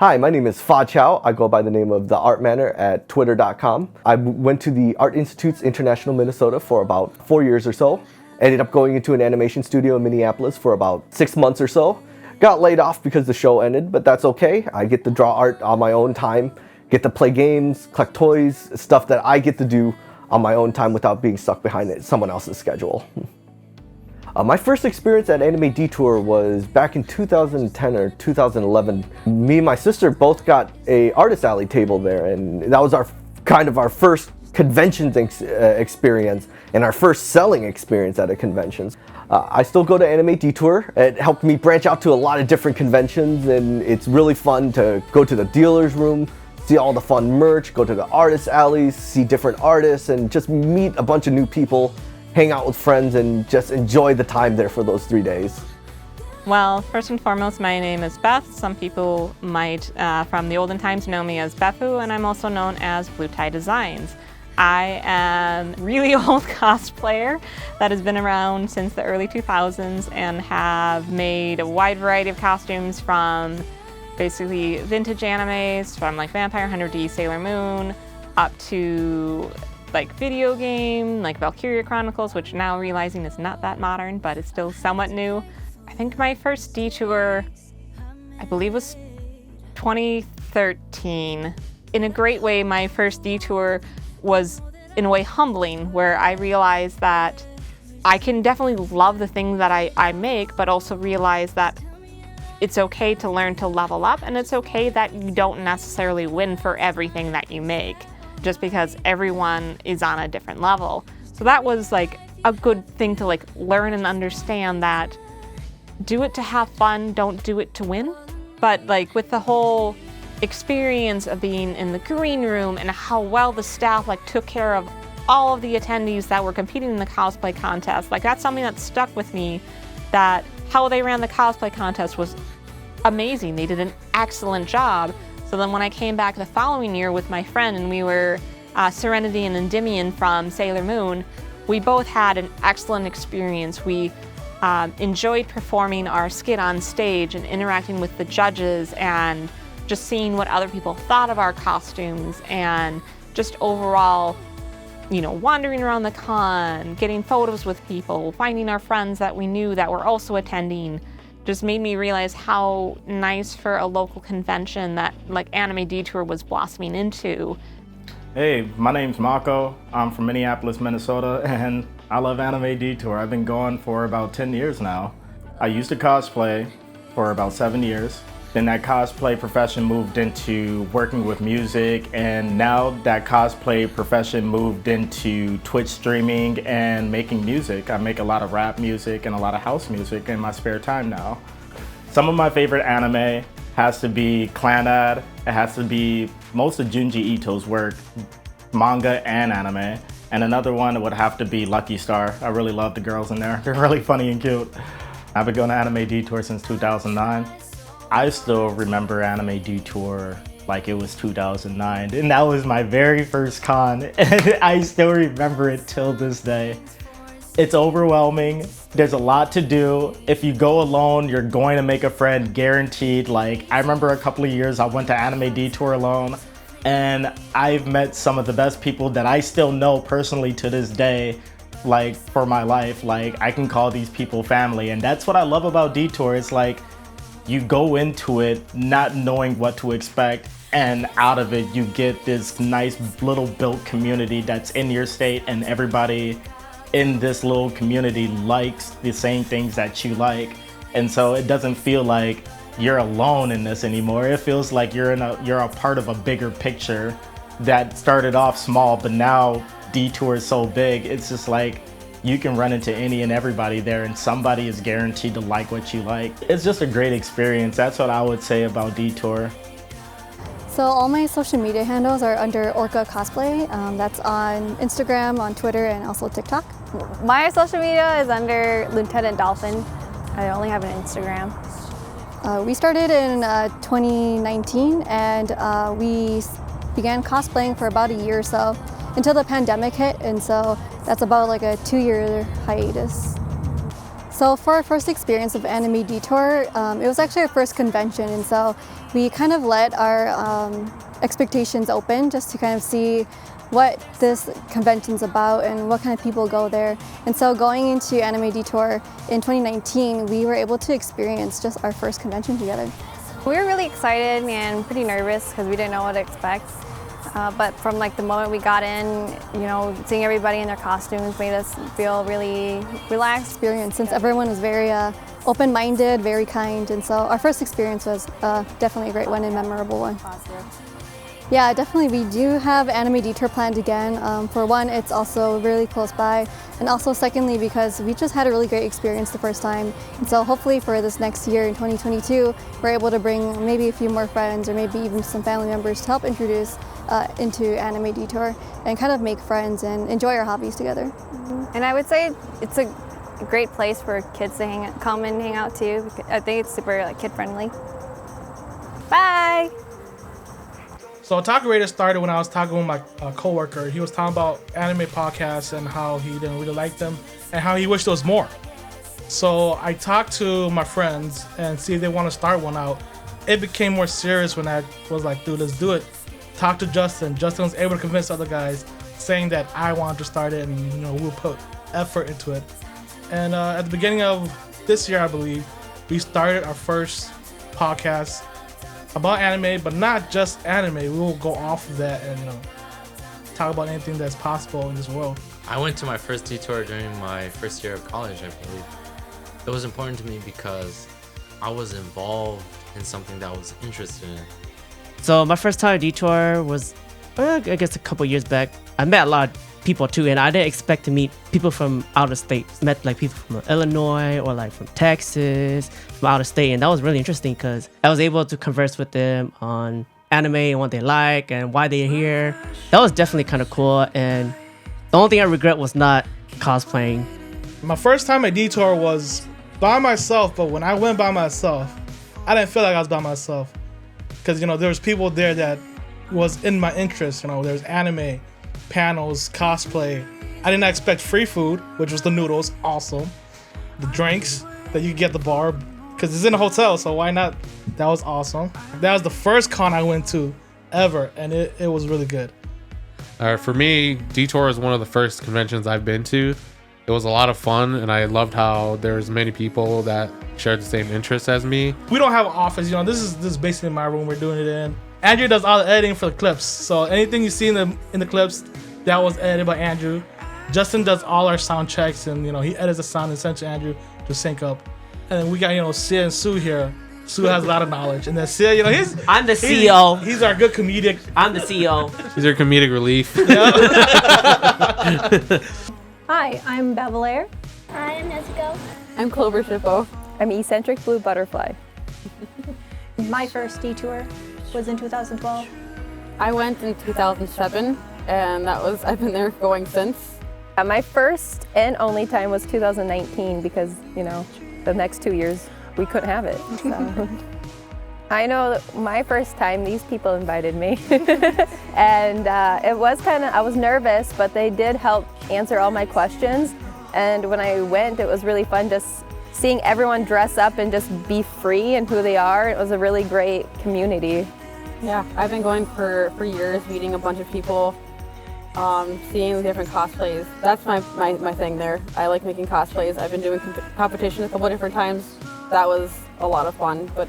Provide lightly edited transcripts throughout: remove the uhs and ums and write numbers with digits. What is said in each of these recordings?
Hi, my name is Fa Chow. I go by the name of The Art Manor at twitter.com. I went to the Art Institute's International Minnesota for about 4 years or so. Ended up going into an animation studio in Minneapolis for about 6 months or so. Got laid off because the show ended, but that's okay. I get to draw art on my own time, get to play games, collect toys, stuff that I get to do on my own time without being stuck behind someone else's schedule. My first experience at Anime Detour was back in 2010 or 2011. Me and my sister both got a artist alley table there, and that was our first conventions experience and our first selling experience at a convention. I still go to Anime Detour. It helped me branch out to a lot of different conventions, and it's really fun to go to the dealer's room, see all the fun merch, go to the artist alleys, see different artists, and just meet a bunch of new people, hang out with friends, and just enjoy the time there for those 3 days. Well, first and foremost, my name is Beth. Some people might, from the olden times, know me as Bethu, and I'm also known as Blue Tie Designs. I am a really old cosplayer that has been around since the early 2000s and have made a wide variety of costumes from basically vintage animes, from like Vampire Hunter D, Sailor Moon, up to like video game, like Valkyria Chronicles, which now realizing is not that modern, but it's still somewhat new. I think my first detour, I believe, was 2013. In a great way, my first detour was in a way humbling, where I realized that I can definitely love the things that I make, but also realize that it's okay to learn to level up, and it's okay that you don't necessarily win for everything that you make, just because everyone is on a different level. So that was like a good thing to like learn and understand, that do it to have fun, don't do it to win. But like with the whole experience of being in the green room and how well the staff like took care of all of the attendees that were competing in the cosplay contest, like that's something that stuck with me, that how they ran the cosplay contest was amazing. They did an excellent job. So then when I came back the following year with my friend, and we were Serenity and Endymion from Sailor Moon, we both had an excellent experience. We enjoyed performing our skit on stage and interacting with the judges and just seeing what other people thought of our costumes, and just overall, you know, wandering around the con, getting photos with people, finding our friends that we knew that were also attending, just made me realize how nice for a local convention that like Anime Detour was blossoming into. Hey, my name's Mako. I'm from Minneapolis, Minnesota, and I love Anime Detour. I've been going for about 10 years now. I used to cosplay for about 7 years. Then that cosplay profession moved into working with music, and now that cosplay profession moved into Twitch streaming and making music. I make a lot of rap music and a lot of house music in my spare time now. Some of my favorite anime has to be Clannad. It has to be most of Junji Ito's work, manga and anime. And another one would have to be Lucky Star. I really love the girls in there. They're really funny and cute. I've been going to Anime Detour since 2009. I still remember Anime Detour like it was 2009, and that was my very first con, and I still remember it till this day. It's overwhelming. There's a lot to do. If you go alone, you're going to make a friend, guaranteed. Like, I remember a couple of years I went to Anime Detour alone, and I've met some of the best people that I still know personally to this day, like for my life. Like, I can call these people family, and that's what I love about Detour. It's like, you go into it not knowing what to expect, and out of it you get this nice little built community that's in your state, and everybody in this little community likes the same things that you like. And so it doesn't feel like you're alone in this anymore. It feels like you're a part of a bigger picture that started off small, but now Detour is so big, it's just like you can run into any and everybody there, and somebody is guaranteed to like what you like. It's just a great experience. That's what I would say about Detour. So all my social media handles are under Orca Cosplay. That's on Instagram, on Twitter, and also TikTok. My social media is under Lieutenant Dolphin. I only have an Instagram. We started in 2019, and we began cosplaying for about a year or so until the pandemic hit, and so that's about like a 2-year hiatus. So for our first experience of Anime Detour, it was actually our first convention, and so we kind of let our expectations open just to kind of see what this convention's about and what kind of people go there. And so going into Anime Detour in 2019, we were able to experience just our first convention together. We were really excited and pretty nervous because we didn't know what to expect. But from like the moment we got in, you know, seeing everybody in their costumes made us feel really relaxed. Experience, since everyone was very open-minded, very kind, and so our first experience was definitely a great one and memorable one. Positive. Yeah, definitely. We do have Anime Detour planned again. For one, it's also really close by, and also secondly, because we just had a really great experience the first time. And so hopefully for this next year in 2022, we're able to bring maybe a few more friends or maybe even some family members to help introduce into Anime Detour and kind of make friends and enjoy our hobbies together. And I would say it's a great place for kids to come and hang out too. I think it's super like kid friendly. Bye. So Otaku Radio started when I was talking with my coworker. He was talking about anime podcasts and how he didn't really like them and how he wished there was more. So I talked to my friends and see if they want to start one out. It became more serious when I was like, dude, let's do it. Talked to Justin. Justin was able to convince other guys, saying that I wanted to start it and, you know, we'll put effort into it. And at the beginning of this year, I believe, we started our first podcast about anime, but not just anime. We will go off of that and, you know, talk about anything that's possible in this world. I went to my first detour during my first year of college, I believe. It was important to me because I was involved in something that I was interested in. So my first time at Detour was, I guess, a couple years back. I met a lot of people too, and I didn't expect to meet people from out of state. Met like people from Illinois or like from Texas, from out of state, and that was really interesting because I was able to converse with them on anime and what they like and why they're here. That was definitely kind of cool, and the only thing I regret was not cosplaying. My first time at Detour was by myself, but when I went by myself, I didn't feel like I was by myself. Because, you know, there was people there that was in my interest. You know, there's anime, panels, cosplay. I didn't expect free food, which was the noodles, awesome. The drinks that you get at the bar, because it's in a hotel, so why not? That was awesome. That was the first con I went to ever, and it was really good. For me, Detour is one of the first conventions I've been to. It was a lot of fun, and I loved how there's many people that shared the same interests as me. We don't have an office, you know. This is basically my room we're doing it in. Andrew does all the editing for the clips, so anything you see in the clips, that was edited by Andrew. Justin does all our sound checks, and you know he edits the sound and sends to Andrew to sync up. And then we got, you know, Sia and Sue here. Sue has a lot of knowledge, and then Sia, you know, I'm the CEO. He's our good comedic. I'm the CEO. He's our comedic relief. Hi, I'm Bevelair. Hi, I'm Nezuko. I'm Clover Shippo. I'm Eccentric Blue Butterfly. My first detour was in 2012. I went in 2007, and I've been there going since. My first and only time was 2019 because, you know, the next 2 years we couldn't have it. So. I know that my first time, these people invited me. And it was I was nervous, but they did help answer all my questions. And when I went, it was really fun just seeing everyone dress up and just be free and who they are. It was a really great community. Yeah, I've been going for years, meeting a bunch of people, seeing the different cosplays. That's my thing there. I like making cosplays. I've been doing competition a couple of different times. That was a lot of fun, but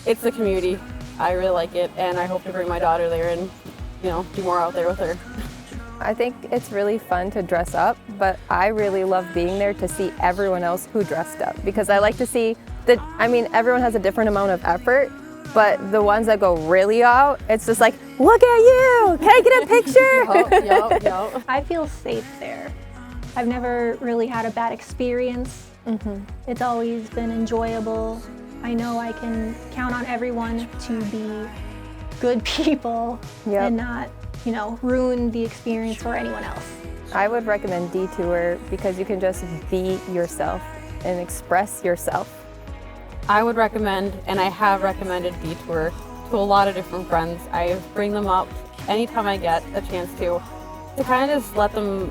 it's the community. I really like it, and I hope to bring my daughter there and, you know, do more out there with her. I think it's really fun to dress up, but I really love being there to see everyone else who dressed up because I like to see that, I mean, everyone has a different amount of effort, but the ones that go really out, it's just like, look at you, can I get a picture? Yep. I feel safe there. I've never really had a bad experience. It's always been enjoyable. I know I can count on everyone to be good people and not, you know, ruin the experience for anyone else. I would recommend Detour because you can just be yourself and express yourself. I would recommend, and I have recommended Detour to a lot of different friends. I bring them up anytime I get a chance to kind of just let them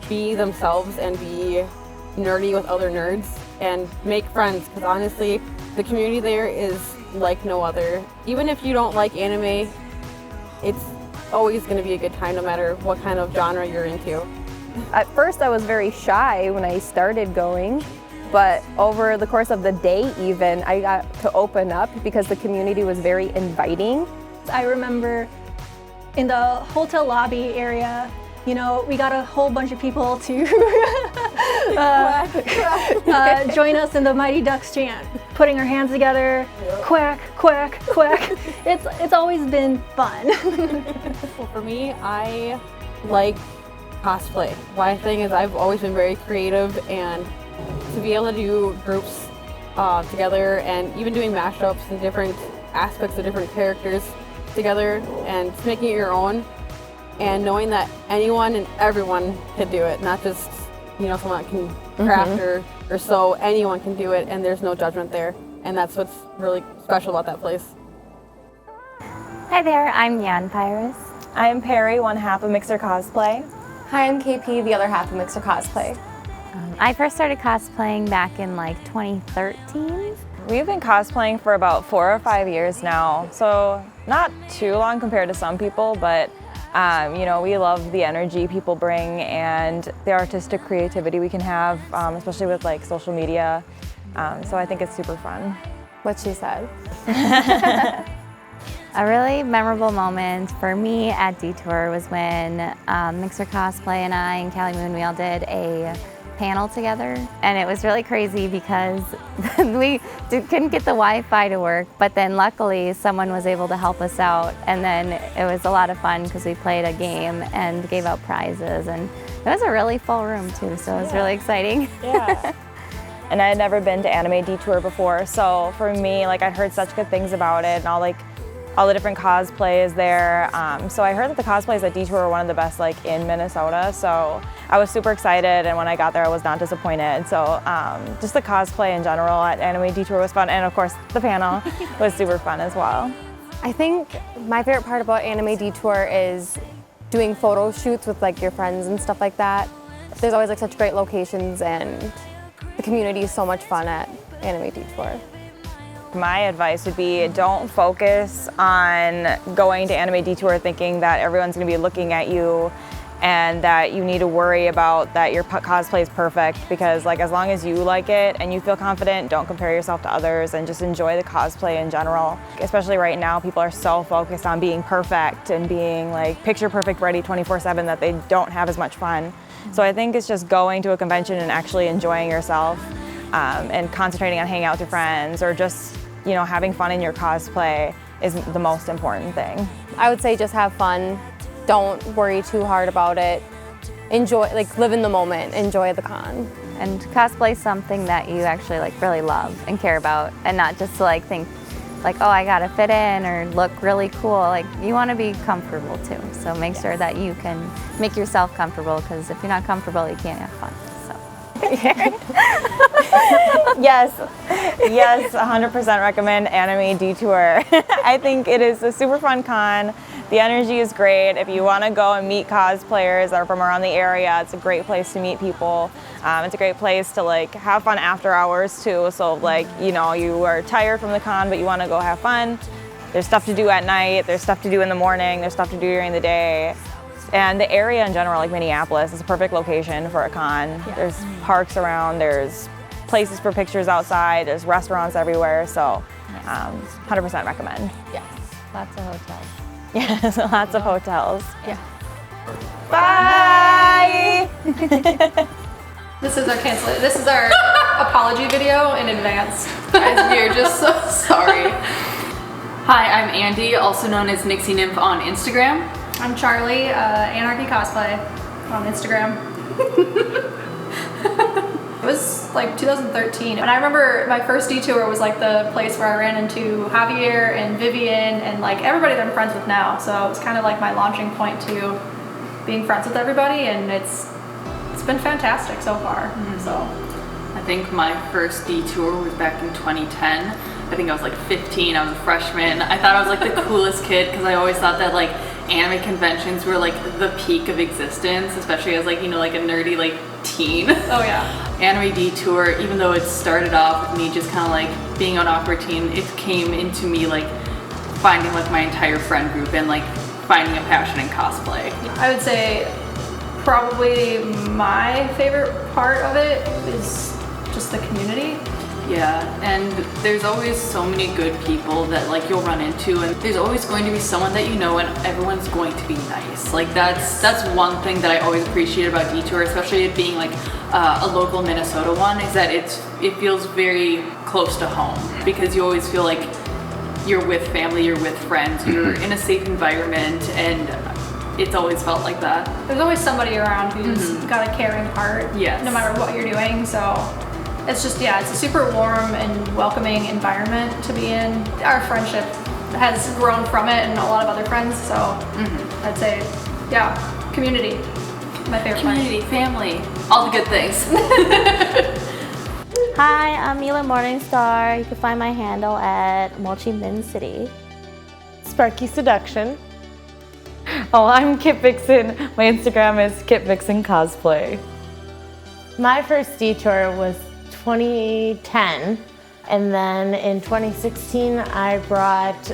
be themselves and be nerdy with other nerds and make friends, because honestly, the community there is like no other. Even if you don't like anime, it's always going to be a good time no matter what kind of genre you're into. At first I was very shy when I started going, but over the course of the day even, I got to open up because the community was very inviting. I remember in the hotel lobby area, you know, we got a whole bunch of people to join us in the Mighty Ducks chant, putting our hands together, quack, quack, quack. It's always been fun. Well, for me, I like cosplay. My thing is I've always been very creative, and to be able to do groups together and even doing mashups and different aspects of different characters together and making it your own, and knowing that anyone and everyone can do it, not just, you know, someone that can craft or sew. Anyone can do it, and there's no judgment there, and that's what's really special about that place. Hi there, I'm Yan Pyrus. I'm Perry, one half of Mixer Cosplay. Hi, I'm KP, the other half of Mixer Cosplay. I first started cosplaying back in like 2013. We've been cosplaying for about 4 or 5 years now, so not too long compared to some people, but you know, we love the energy people bring and the artistic creativity we can have, especially with like social media. So I think it's super fun. What she said. A really memorable moment for me at Detour was when Mixer Cosplay and I and Callie Moon, we all did a panel together, and it was really crazy because we couldn't get the Wi-Fi to work, but then luckily someone was able to help us out, and then it was a lot of fun because we played a game and gave out prizes, and it was a really full room too, so it was really exciting. Yeah. And I had never been to Anime Detour before, so for me, like, I'd heard such good things about it and all the different cosplays there. So I heard that the cosplays at Detour were one of the best like in Minnesota, so I was super excited, and when I got there I was not disappointed. So just the cosplay in general at Anime Detour was fun, and of course the panel was super fun as well. I think my favorite part about Anime Detour is doing photo shoots with like your friends and stuff like that. There's always like such great locations, and the community is so much fun at Anime Detour. My advice would be don't focus on going to Anime Detour thinking that everyone's going to be looking at you and that you need to worry about that your cosplay is perfect, because like as long as you like it and you feel confident, don't compare yourself to others and just enjoy the cosplay in general. Especially right now, people are so focused on being perfect and being like picture perfect ready 24/7 that they don't have as much fun. So I think it's just going to a convention and actually enjoying yourself and concentrating on hanging out with your friends, or just, you know, having fun in your cosplay is the most important thing. I would say just have fun. Don't worry too hard about it. Enjoy, like live in the moment, enjoy the con. And cosplay something that you actually like really love and care about, and not just to like think like, oh, I gotta fit in or look really cool. Like, you want to be comfortable too, so make sure that you can make yourself comfortable, because if you're not comfortable, you can't have fun. Yes, 100% recommend Anime Detour. I think it is a super fun con. The energy is great. If you want to go and meet cosplayers that are from around the area, it's a great place to meet people. It's a great place to like have fun after hours too. So like, you know, you are tired from the con, but you want to go have fun. There's stuff to do at night. There's stuff to do in the morning. There's stuff to do during the day. And the area in general, like Minneapolis, is a perfect location for a con. Yeah. There's parks around, there's places for pictures outside, there's restaurants everywhere, so 100% recommend. Yes, lots of hotels. Yes, lots of hotels. Yeah. Bye! This is our apology video in advance. Guys, we are just so sorry. Hi, I'm Andy, also known as Nixie Nymph on Instagram. I'm Charlie, Anarchy Cosplay on Instagram. It was like 2013, and I remember my first detour was like the place where I ran into Javier and Vivian and like everybody that I'm friends with now. So it was kind of like my launching point to being friends with everybody, and it's been fantastic so far. So I think my first detour was back in 2010. I think I was like 15, I was a freshman. I thought I was like the coolest kid because I always thought that like anime conventions were like the peak of existence, especially as like, you know, like a nerdy like teen. Oh yeah. Anime Detour, even though it started off with me just kind of like being an awkward teen, it came into me like finding like my entire friend group and like finding a passion in cosplay. I would say probably my favorite part of it is just the community. Yeah, and there's always so many good people that like you'll run into, and there's always going to be someone that you know, and everyone's going to be nice. Like that's one thing that I always appreciate about Detour, especially it being like a local Minnesota one, is that it feels very close to home because you always feel like you're with family, you're with friends, you're in a safe environment, and it's always felt like that. There's always somebody around who's got a caring heart, no matter what you're doing. So it's just, yeah, it's a super warm and welcoming environment to be in. Our friendship has grown from it and a lot of other friends. So I'd say, yeah, community. My favorite community, family, all the good things. Hi, I'm Mila Morningstar. You can find my handle at Mochi Min City. Sparky Seduction. Oh, I'm Kit Vixen. My Instagram is Kit Vixen Cosplay. My first detour was 2010, and then in 2016 I brought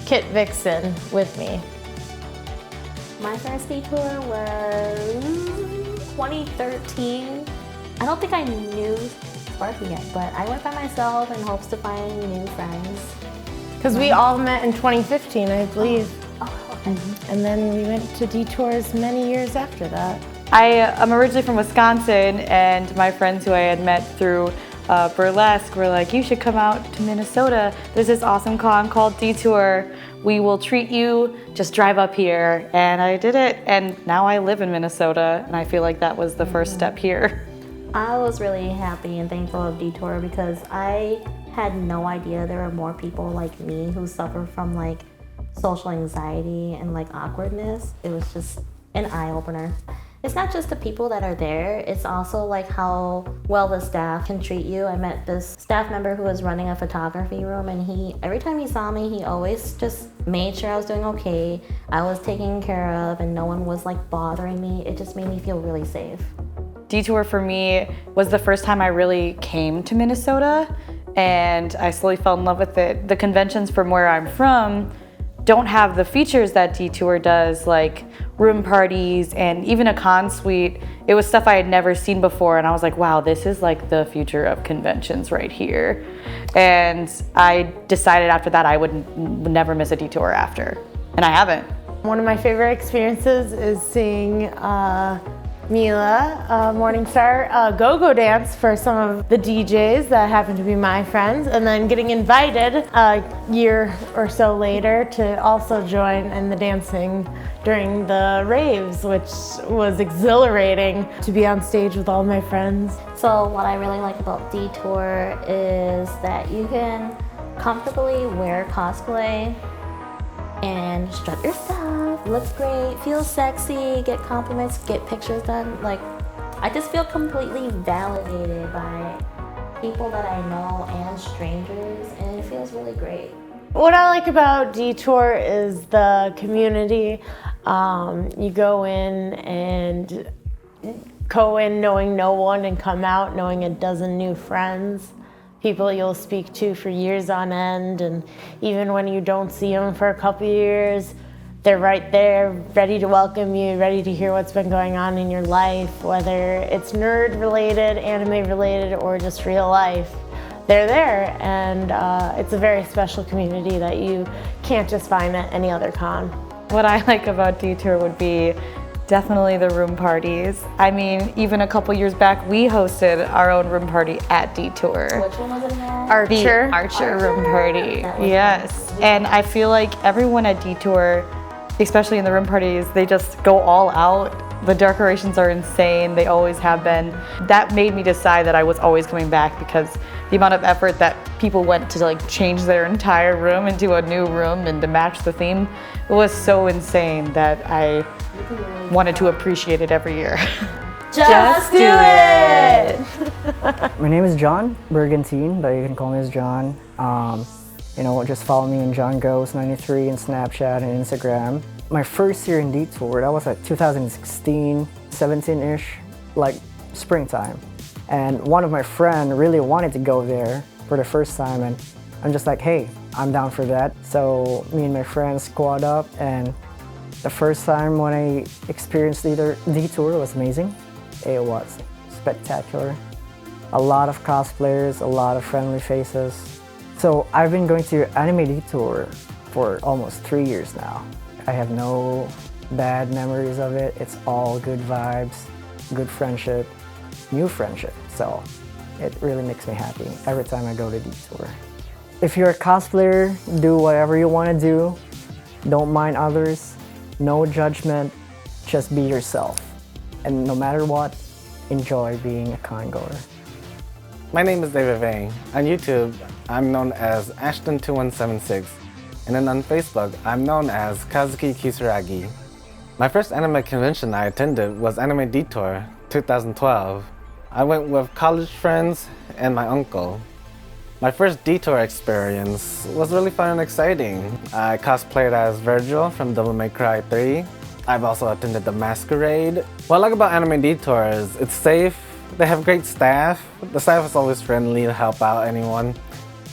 Kit Vixen with me. My first detour was 2013. I don't think I knew Sparky yet, but I went by myself in hopes to find new friends. Because we all met in 2015, I believe. Okay. And then we went to detours many years after that. I'm originally from Wisconsin, and my friends who I had met through burlesque were like, you should come out to Minnesota. There's this awesome con called Detour. We will treat you, just drive up here. And I did it, and now I live in Minnesota, and I feel like that was the first step here. I was really happy and thankful of Detour because I had no idea there were more people like me who suffer from like social anxiety and like awkwardness. It was just an eye-opener. It's not just the people that are there, it's also like how well the staff can treat you. I met this staff member who was running a photography room, and every time he saw me, he always just made sure I was doing okay, I was taken care of, and no one was like bothering me. It just made me feel really safe. Detour for me was the first time I really came to Minnesota, and I slowly fell in love with it. The conventions from where I'm from don't have the features that Detour does, like room parties and even a con suite. It was stuff I had never seen before, and I was like, wow, this is like the future of conventions right here. And I decided after that I would never miss a Detour after, and I haven't. One of my favorite experiences is seeing Mila Morningstar go-go dance for some of the DJs that happen to be my friends, and then getting invited a year or so later to also join in the dancing during the raves, which was exhilarating to be on stage with all my friends. So what I really like about Detour is that you can comfortably wear cosplay and strut your stuff, look great, feel sexy, get compliments, get pictures done. Like, I just feel completely validated by people that I know and strangers, and it feels really great. What I like about Detour is the community. You go in knowing no one and come out knowing a dozen new friends. People you'll speak to for years on end, and even when you don't see them for a couple years, they're right there, ready to welcome you, ready to hear what's been going on in your life, whether it's nerd related, anime related, or just real life. They're there, and it's a very special community that you can't just find at any other con. What I like about Detour would be definitely the room parties. I mean, even a couple years back, we hosted our own room party at Detour. Which one was it again? The Archer room party. Yes. And I feel like everyone at Detour, especially in the room parties, they just go all out. The decorations are insane. They always have been. That made me decide that I was always coming back, because the amount of effort that people went to like change their entire room into a new room and to match the theme, it was so insane that I wanted to appreciate it every year. Just do it! My name is John Bergantine, but you can call me as John. Just follow me in John Goes 93 on Snapchat and Instagram. My first year in Detour, that was like 2016, 17-ish. Like springtime. And one of my friends really wanted to go there for the first time, and I'm just like, hey, I'm down for that. So me and my friends squad up, and the first time when I experienced Detour was amazing. It was spectacular. A lot of cosplayers, a lot of friendly faces. So I've been going to Anime Detour for almost 3 years now. I have no bad memories of it. It's all good vibes, good friendship, new friendship. So it really makes me happy every time I go to Detour. If you're a cosplayer, do whatever you want to do. Don't mind others. No judgment. Just be yourself. And no matter what, enjoy being a con goer. My name is David Vang. On YouTube, I'm known as Ashton2176. And then on Facebook, I'm known as Kazuki Kisaragi. My first anime convention I attended was Anime Detour 2012. I went with college friends and my uncle. My first Detour experience was really fun and exciting. I cosplayed as Virgil from Devil May Cry 3. I've also attended the Masquerade. What I like about Anime Detour is it's safe, they have great staff. The staff is always friendly to help out anyone.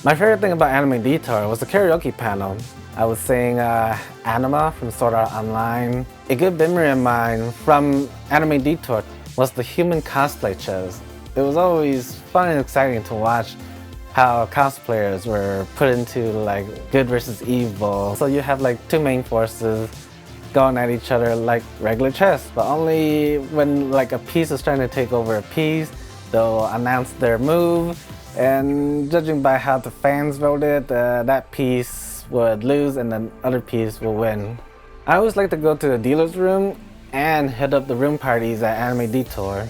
My favorite thing about Anime Detour was the karaoke panel. I was singing Anima from Sword Art Online. A good memory of mine from Anime Detour was the human cosplay chess. It was always fun and exciting to watch how cosplayers were put into like good versus evil. So you have like two main forces going at each other like regular chess, but only when like a piece is trying to take over a piece, they'll announce their move, and judging by how the fans voted, that piece would lose and the other piece will win. I always like to go to the dealer's room and hit up the room parties at Anime Detour.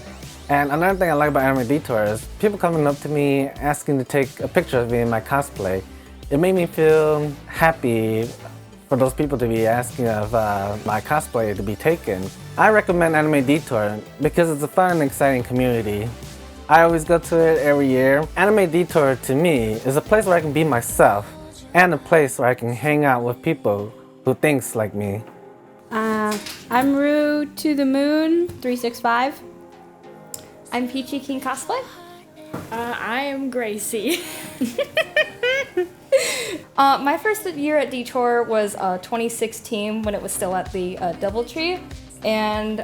And another thing I like about Anime Detour is people coming up to me asking to take a picture of me in my cosplay. It made me feel happy for those people to be asking of my cosplay to be taken. I recommend Anime Detour because it's a fun and exciting community. I always go to it every year. Anime Detour to me is a place where I can be myself and a place where I can hang out with people who thinks like me. I'm Rue to the Moon 365. I'm Peachy King Cosplay. I am Gracie. My first year at Detour was 2016 when it was still at the DoubleTree, and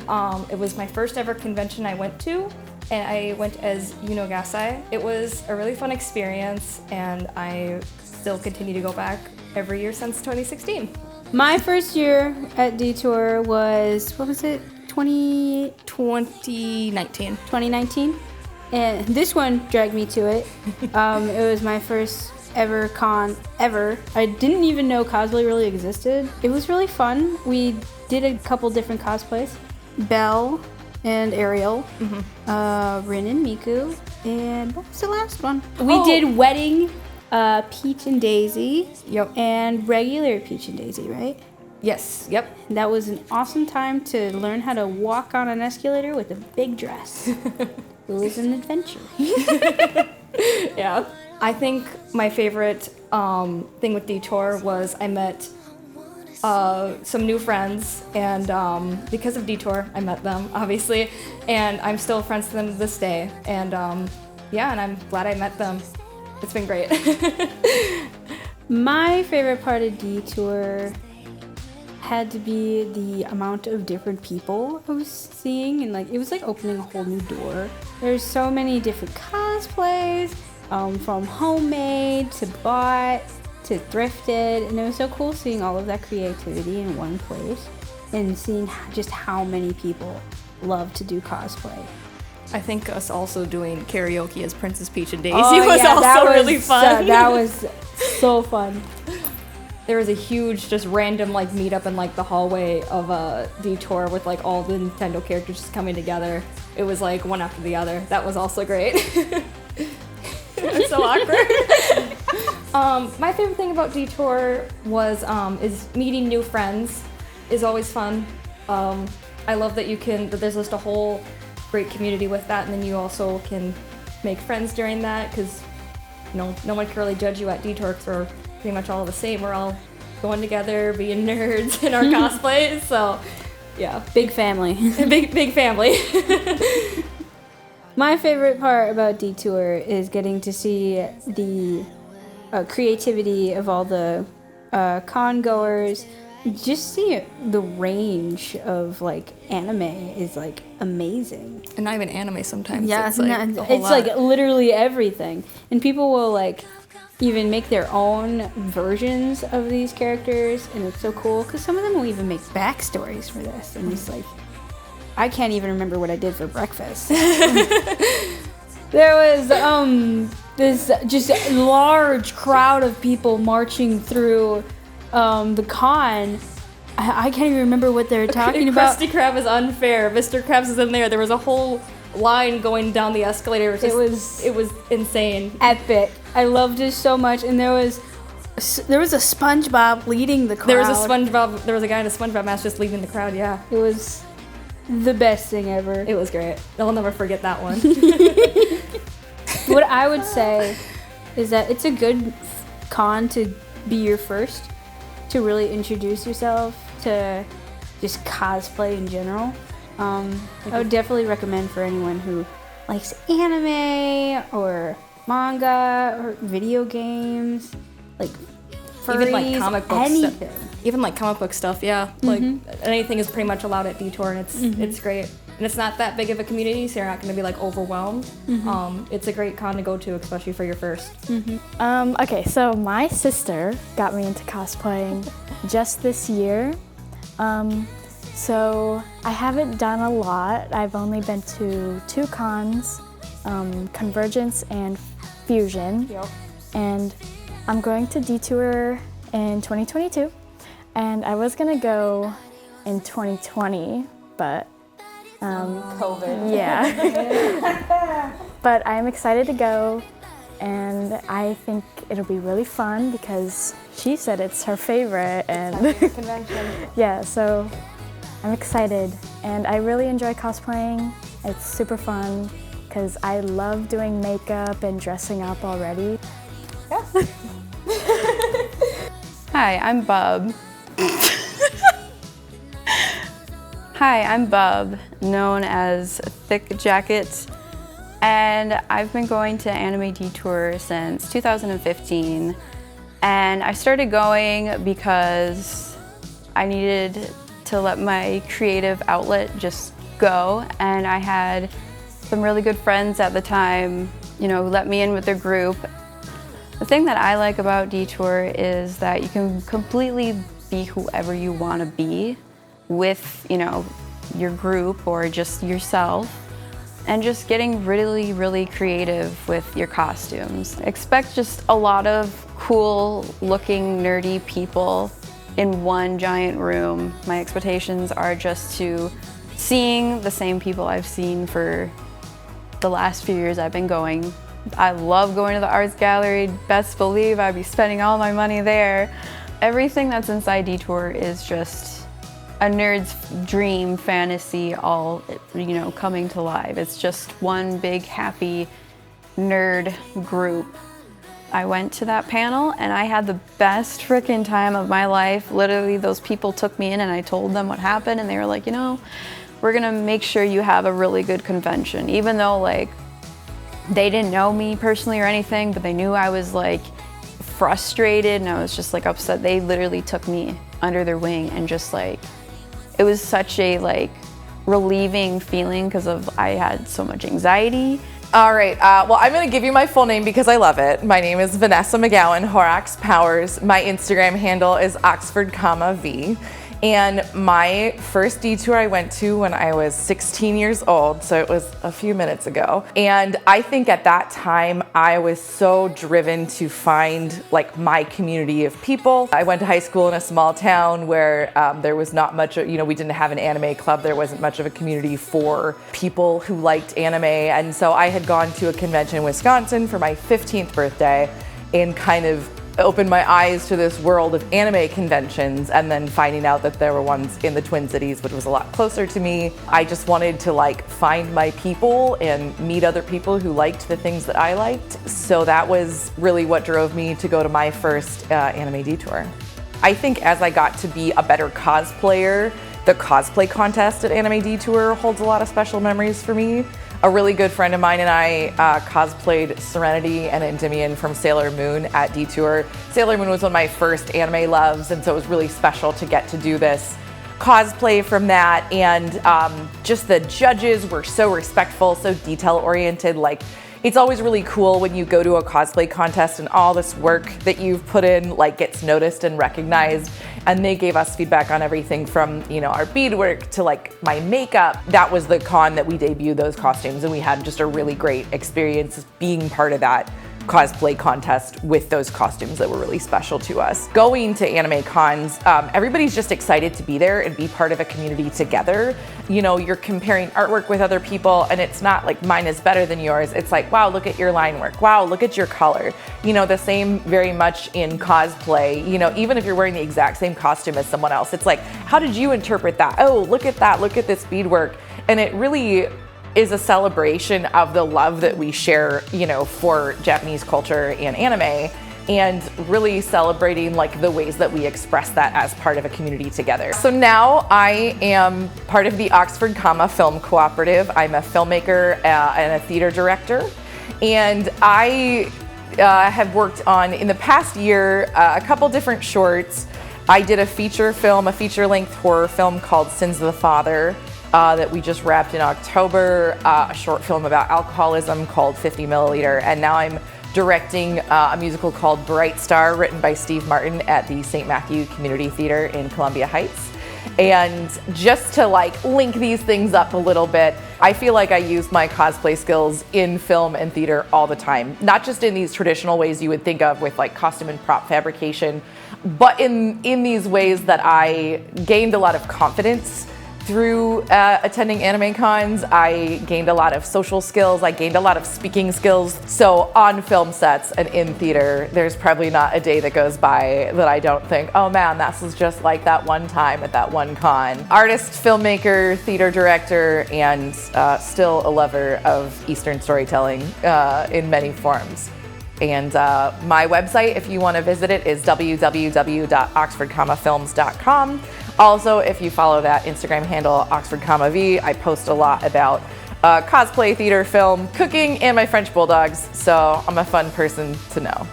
it was my first ever convention I went to, and I went as Yunogasai. It was a really fun experience, and I still continue to go back every year since 2016. My first year at Detour was, what was it? 2019. And this one dragged me to it. It was my first ever con ever. I didn't even know cosplay really existed. It was really fun. We did a couple different cosplays. Belle and Ariel, Rin and Miku, and what was the last one? We did Wedding Peach and Daisy, and regular Peach and Daisy, right? Yes, yep. That was an awesome time to learn how to walk on an escalator with a big dress. It was an adventure. Yeah. I think my favorite thing with Detour was I met some new friends, and because of Detour, I met them, obviously, and I'm still friends with them to this day. And yeah, and I'm glad I met them. It's been great. My favorite part of Detour had to be the amount of different people I was seeing, and like it was like opening a whole new door. There's so many different cosplays, from homemade to bought to thrifted, and it was so cool seeing all of that creativity in one place and seeing just how many people love to do cosplay. I think us also doing karaoke as Princess Peach and Daisy was also really fun. That was so fun. There was a huge just random like meetup in like the hallway of a Detour with like all the Nintendo characters just coming together. It was like one after the other. That was also great. It's so awkward. My favorite thing about Detour was is meeting new friends is always fun. I love that there's just a whole great community with that, and then you also can make friends during that because no one can really judge you at Detour because we're pretty much all the same. We're all going together, being nerds in our cosplays. So, yeah, big family. big family. My favorite part about Detour is getting to see the creativity of all the con goers. Just see the range of like anime is like amazing. And not even anime sometimes. Yeah, it's like, a whole lot. like literally everything. And people will like even make their own versions of these characters, and it's so cool because some of them will even make backstories for this, and it's like, I can't even remember what I did for breakfast. There was this just large crowd of people marching through the con. I can't even remember what they're talking about. Krusty Krab is unfair. Mr. Krabs is in there. There was a whole line going down the escalator. It was insane. Epic. I loved it so much, and there was a SpongeBob leading the crowd. There was a guy in a SpongeBob mask just leading the crowd. Yeah, it was the best thing ever. It was great. I'll never forget that one. What I would say is that it's a good con to be your first, to really introduce yourself to just cosplay in general. I would definitely recommend for anyone who likes anime or manga or video games, like furries, even like comic book anything. stuff. Even like comic book stuff, yeah. Like anything is pretty much allowed at Detour, and it's great. And it's not that big of a community, so you're not going to be like overwhelmed. It's a great con to go to, especially for your first. Okay, so my sister got me into cosplaying just this year. So I haven't done a lot. I've only been to 2 cons, Convergence and Fusion. Yep. And I'm going to Detour in 2022. And I was gonna go in 2020, but COVID. Yeah. But I'm excited to go, and I think it'll be really fun because she said it's her favorite, and convention. yeah, so I'm excited, and I really enjoy cosplaying. It's super fun because I love doing makeup and dressing up already. Yeah. Hi, I'm Bub. Hi, I'm Bub, known as Thick Jacket, and I've been going to Anime Detour since 2015. And I started going because I needed to let my creative outlet just go, and I had some really good friends at the time, you know, who let me in with their group. The thing that I like about Detour is that you can completely be whoever you want to be with, you know, your group or just yourself, and just getting really, really creative with your costumes. Expect just a lot of cool looking nerdy people in one giant room. My expectations are just to seeing the same people I've seen for the last few years I've been going. I love going to the arts gallery. Best believe I'd be spending all my money there. Everything that's inside Detour is just a nerd's dream fantasy, all, you know, coming to life. It's just one big happy nerd group. I went to that panel and I had the best frickin' time of my life. Literally, those people took me in and I told them what happened, and they were like, you know, we're gonna make sure you have a really good convention. Even though like they didn't know me personally or anything, but they knew I was like frustrated and I was just like upset. They literally took me under their wing, and just like, it was such a like relieving feeling because I had so much anxiety. All right, well, I'm gonna give you my full name because I love it. My name is Vanessa McGowan, Horax Powers. My Instagram handle is Oxford, V. And my first detour I went to when I was 16 years old, so it was a few minutes ago. And I think at that time, I was so driven to find like my community of people. I went to high school in a small town where there was not much, you know, we didn't have an anime club. There wasn't much of a community for people who liked anime. And so I had gone to a convention in Wisconsin for my 15th birthday and kind of opened my eyes to this world of anime conventions, and then finding out that there were ones in the Twin Cities, which was a lot closer to me. I just wanted to like find my people and meet other people who liked the things that I liked. So that was really what drove me to go to my first Anime Detour. I think as I got to be a better cosplayer, the cosplay contest at Anime Detour holds a lot of special memories for me. A really good friend of mine and I cosplayed Serenity and Endymion from Sailor Moon at Detour. Sailor Moon was one of my first anime loves, and so it was really special to get to do this cosplay from that. And just the judges were so respectful, so detail-oriented. Like, it's always really cool when you go to a cosplay contest and all this work that you've put in like gets noticed and recognized. And they gave us feedback on everything from, you know, our beadwork to like my makeup. That was the con that we debuted those costumes, and we had just a really great experience being part of that cosplay contest with those costumes that were really special to us. Going to anime cons, everybody's just excited to be there and be part of a community together. You know, you're comparing artwork with other people, and it's not like mine is better than yours. It's like, wow, look at your line work. Wow, look at your color. You know, the same very much in cosplay. You know, even if you're wearing the exact same costume as someone else, it's like, how did you interpret that? Oh, look at that, look at this beadwork. And it really is a celebration of the love that we share, you know, for Japanese culture and anime, and really celebrating like the ways that we express that as part of a community together. So now I am part of the Oxford, Film Cooperative. I'm a filmmaker and a theater director, and I have worked on, in the past year, a couple different shorts. I did a feature-length horror film called Sins of the Father, that we just wrapped in October, a short film about alcoholism called 50 Milliliter, and now I'm directing a musical called Bright Star, written by Steve Martin at the St. Matthew Community Theater in Columbia Heights. And just to like link these things up a little bit, I feel like I use my cosplay skills in film and theater all the time, not just in these traditional ways you would think of with like costume and prop fabrication, but in these ways that I gained a lot of confidence through attending anime cons. I gained a lot of social skills. I gained a lot of speaking skills. So on film sets and in theater, there's probably not a day that goes by that I don't think, oh man, this was just like that one time at that one con. Artist, filmmaker, theater director, and still a lover of Eastern storytelling in many forms. And my website, if you want to visit it, is www.oxford-films.com. Also, if you follow that Instagram handle, Oxford-V, I post a lot about cosplay, theater, film, cooking, and my French bulldogs, so I'm a fun person to know.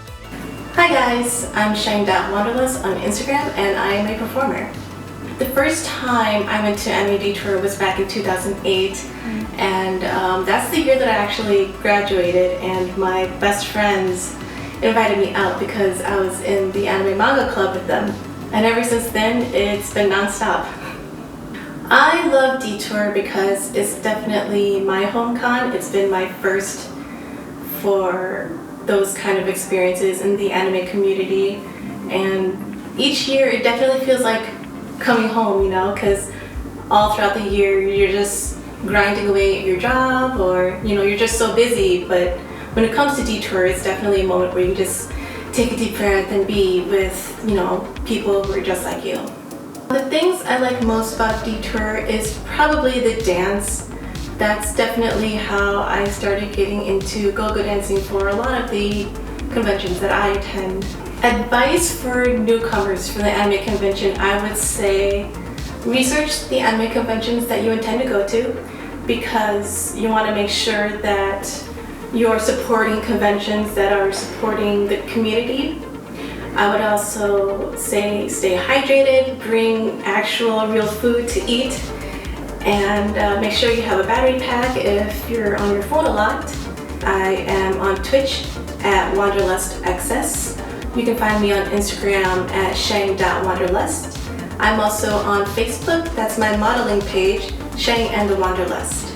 Hi guys, I'm Shine.Wanderlust on Instagram, and I am a performer. The first time I went to Anime Detour was back in 2008, and that's the year that I actually graduated, and my best friends invited me out because I was in the anime manga club with them. And ever since then, it's been nonstop. I love Detour because it's definitely my home con. It's been my first for those kind of experiences in the anime community. And each year, it definitely feels like coming home, you know, because all throughout the year, you're just grinding away at your job, or, you know, you're just so busy. But when it comes to Detour, it's definitely a moment where you just take a deep breath and be with, you know, people who are just like you. The things I like most about Detour is probably the dance. That's definitely how I started getting into go-go dancing for a lot of the conventions that I attend. Advice for newcomers for the anime convention, I would say research the anime conventions that you intend to go to, because you want to make sure that you're supporting conventions that are supporting the community. I would also say stay hydrated, bring actual real food to eat, and make sure you have a battery pack if you're on your phone a lot. I am on Twitch at WanderlustXS. You can find me on Instagram at shang.wanderlust. I'm also on Facebook, that's my modeling page, Shang and the Wanderlust.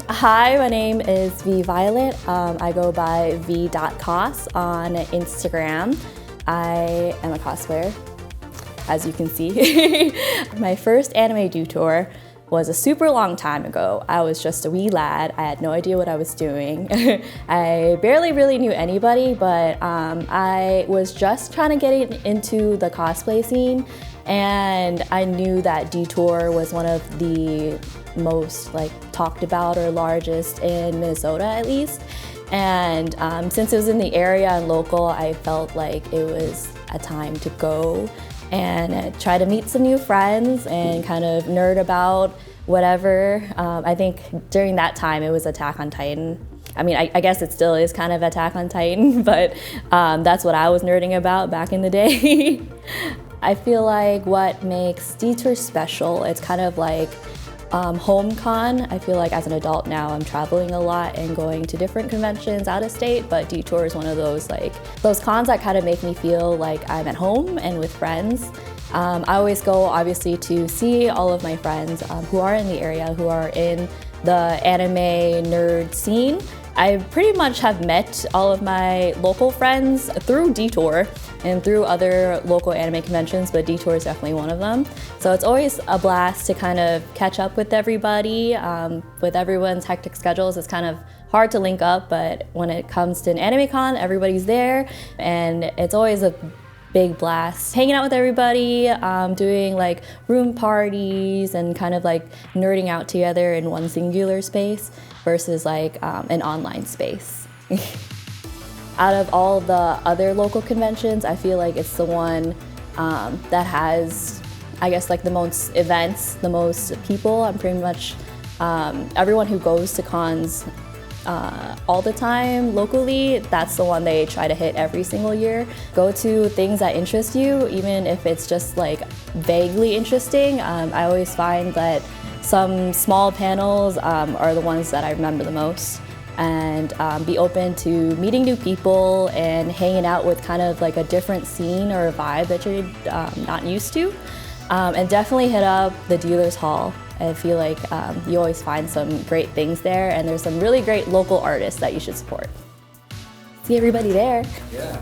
Hi, my name is V Violet. I go by v.cos on Instagram. I am a cosplayer, as you can see. My first Anime Detour was a super long time ago. I was just a wee lad. I had no idea what I was doing. I barely really knew anybody, but I was just trying to get into the cosplay scene, and I knew that Detour was one of the most talked about or largest in Minnesota, at least. And since it was in the area and local, I felt like it was a time to go and try to meet some new friends and kind of nerd about whatever. I think during that time it was Attack on Titan. I mean, I guess it still is kind of Attack on Titan, but that's what I was nerding about back in the day. I feel like what makes Detour special, it's kind of like home con. I feel like as an adult now, I'm traveling a lot and going to different conventions out of state, but Detour is one of those cons that kind of make me feel like I'm at home and with friends. I always go, obviously, to see all of my friends who are in the area, who are in the anime nerd scene. I pretty much have met all of my local friends through Detour and through other local anime conventions, but Detour is definitely one of them. So it's always a blast to kind of catch up with everybody. With everyone's hectic schedules, it's kind of hard to link up, but when it comes to an anime con, everybody's there, and it's always a big blast. Hanging out with everybody, doing like room parties and kind of like nerding out together in one singular space versus like an online space. Out of all the other local conventions, I feel like it's the one that has, I guess, like the most events, the most people. I'm pretty much, everyone who goes to cons all the time locally, that's the one they try to hit every single year. Go to things that interest you, even if it's just like vaguely interesting. I always find that some small panels are the ones that I remember the most, and be open to meeting new people and hanging out with kind of like a different scene or a vibe that you're not used to. And definitely hit up the dealer's hall. I feel like you always find some great things there, and there's some really great local artists that you should support. See everybody there. Yeah.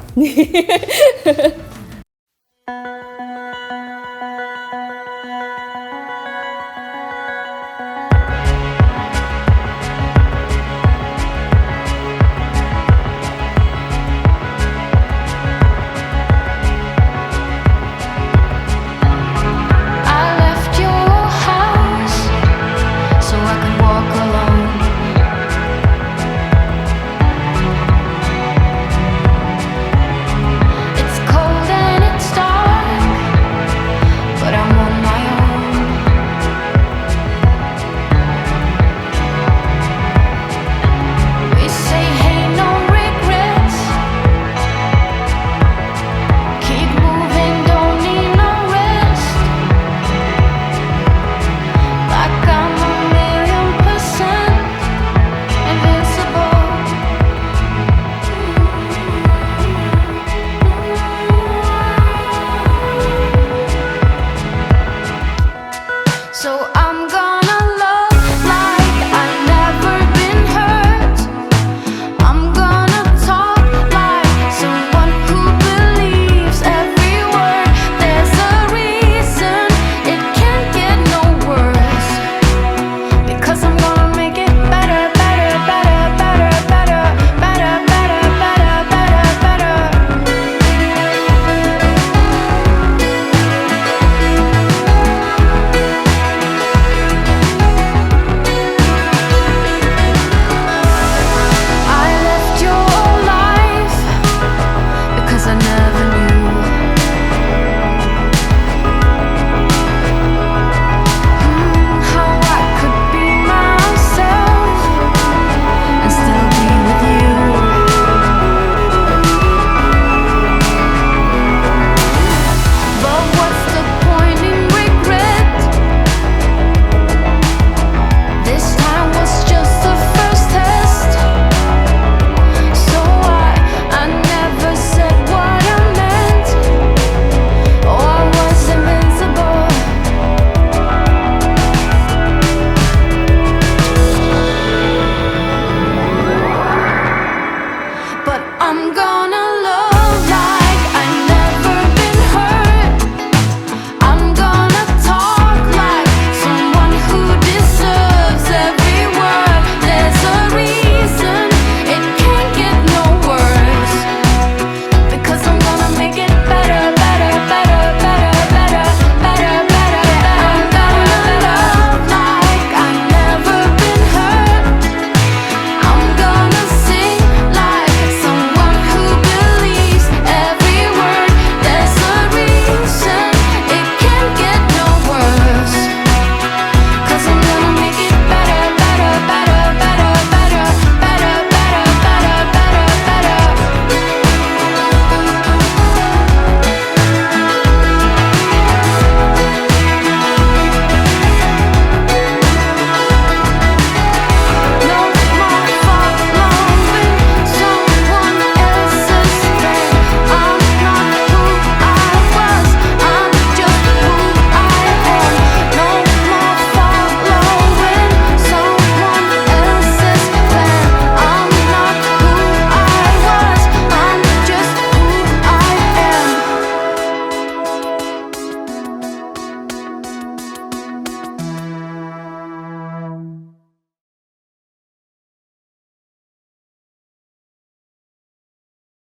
So